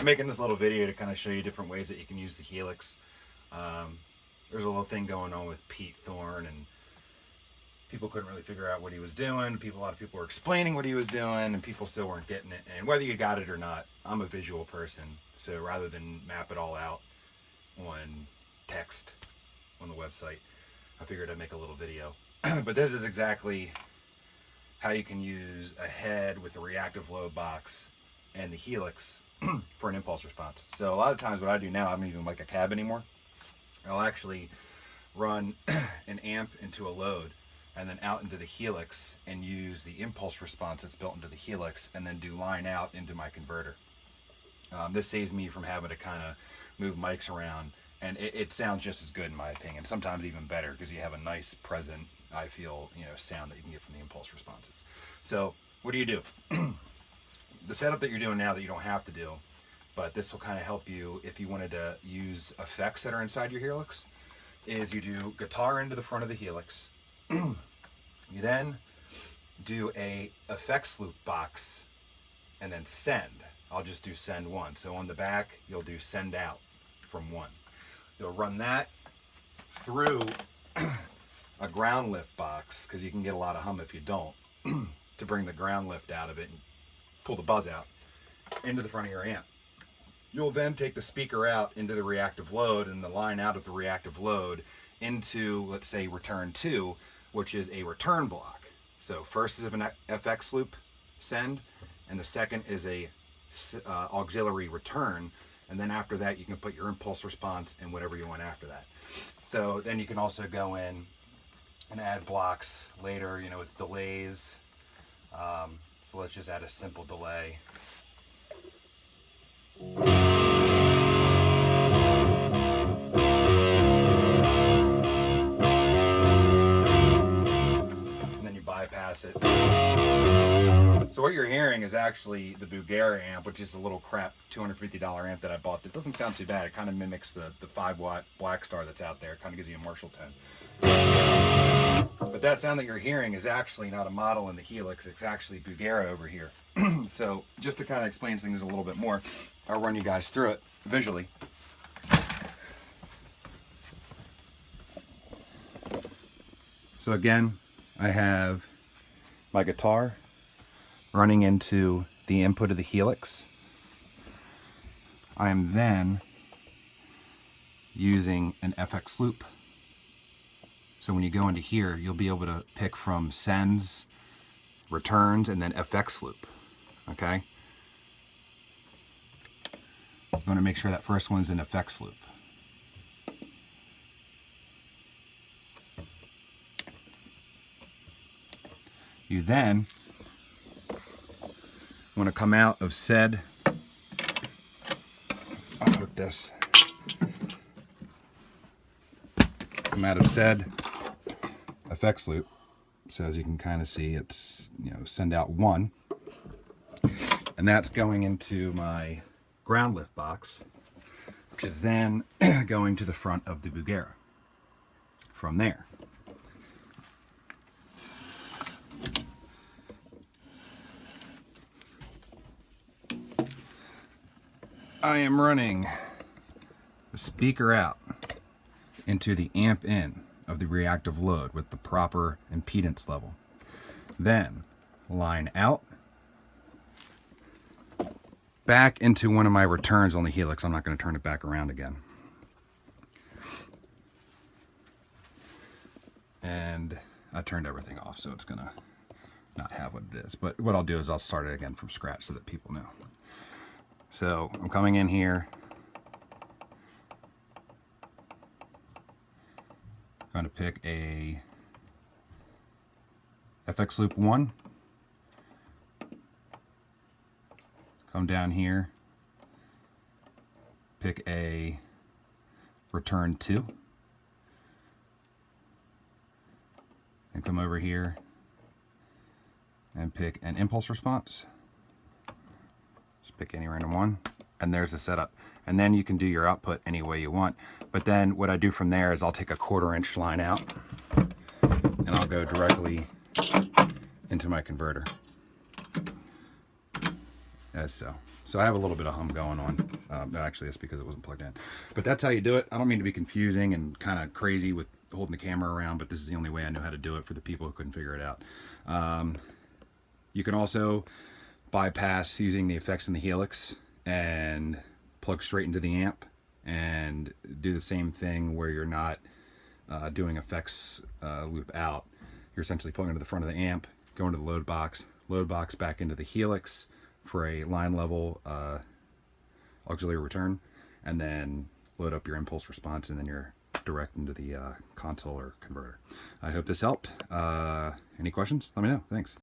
I'm making this little video to kind of show you different ways that you can use the Helix. There's a little thing going on with Pete Thorne, and people couldn't really figure out what he was doing. A lot of people were explaining what he was doing, and people still weren't getting it. And whether you got it or not, I'm a visual person, so rather than map it all out on text on the website, I figured I'd make a little video. But this is exactly how you can use a head with a reactive load box and the Helix for an impulse response. So a lot of times what I do now, I don't even like a cab anymore. I'll actually run an amp into a load and then out into the Helix and use the impulse response that's built into the Helix and then do line out into my converter. This saves me from having to kind of move mics around, and it sounds just as good in my opinion, sometimes even better, because you have a nice present, I feel, sound that you can get from the impulse responses. So what do? The setup that you're doing now that you don't have to do, but this will kind of help you if you wanted to use effects that are inside your Helix, is you do guitar into the front of the Helix. You then do a effects loop box and then send. I'll just do send one. So on the back, you'll do send out from one. You'll run that through a ground lift box, because you can get a lot of hum if you don't, to bring the ground lift out of it and pull the buzz out into the front of your amp. You'll then take the speaker out into the reactive load and the line out of the reactive load into, let's say, return 2, which is a return block. So first is an FX loop send, and the second is a auxiliary return, and then after that you can put your impulse response and whatever you want after that. So then you can also go in and add blocks later, with delays. So let's just add a simple delay. And then you bypass it. So what you're hearing is actually the Bugera amp, which is a little crap $250 amp that I bought. That doesn't sound too bad. It kind of mimics the 5-watt Black Star that's out there. It kind of gives you a Marshall tone. But that sound that you're hearing is actually not a model in the Helix. It's actually Bugera over here. So just to kind of explain things a little bit more, I'll run you guys through it visually. So again, I have my guitar running into the input of the Helix. I am then using an FX loop. So when you go into here, you'll be able to pick from sends, returns, and then FX loop. Okay? You want to make sure that first one's an FX loop. You then want to come out of said, I'll put this, come out of said FX loop. So as you can kind of see, it's, send out 1. And that's going into my ground lift box, which is then going to the front of the Bugera. From there, I am running the speaker out into the amp in of the reactive load with the proper impedance level. Then line out back into one of my returns on the Helix. I'm not going to turn it back around again. And I turned everything off, so it's going to not have what it is. But what I'll do is I'll start it again from scratch so that people know. So I'm coming in here. Going to pick a FX loop 1. Come down here, pick a return 2, and come over here and pick an impulse response. Just pick any random one, and there's the setup. And then you can do your output any way you want. But then what I do from there is I'll take a 1/4 inch line out and I'll go directly into my converter, as so. So I have a little bit of hum going on. Actually, that's because it wasn't plugged in. But that's how you do it. I don't mean to be confusing and kind of crazy with holding the camera around, but this is the only way I know how to do it for the people who couldn't figure it out. You can also bypass using the effects in the Helix and plug straight into the amp and do the same thing where you're not doing effects loop out. You're essentially plugging into the front of the amp, going to the load box back into the Helix for a line level auxiliary return, and then load up your impulse response, and then you're direct into the console or converter. I hope this helped. Any questions? Let me know. Thanks.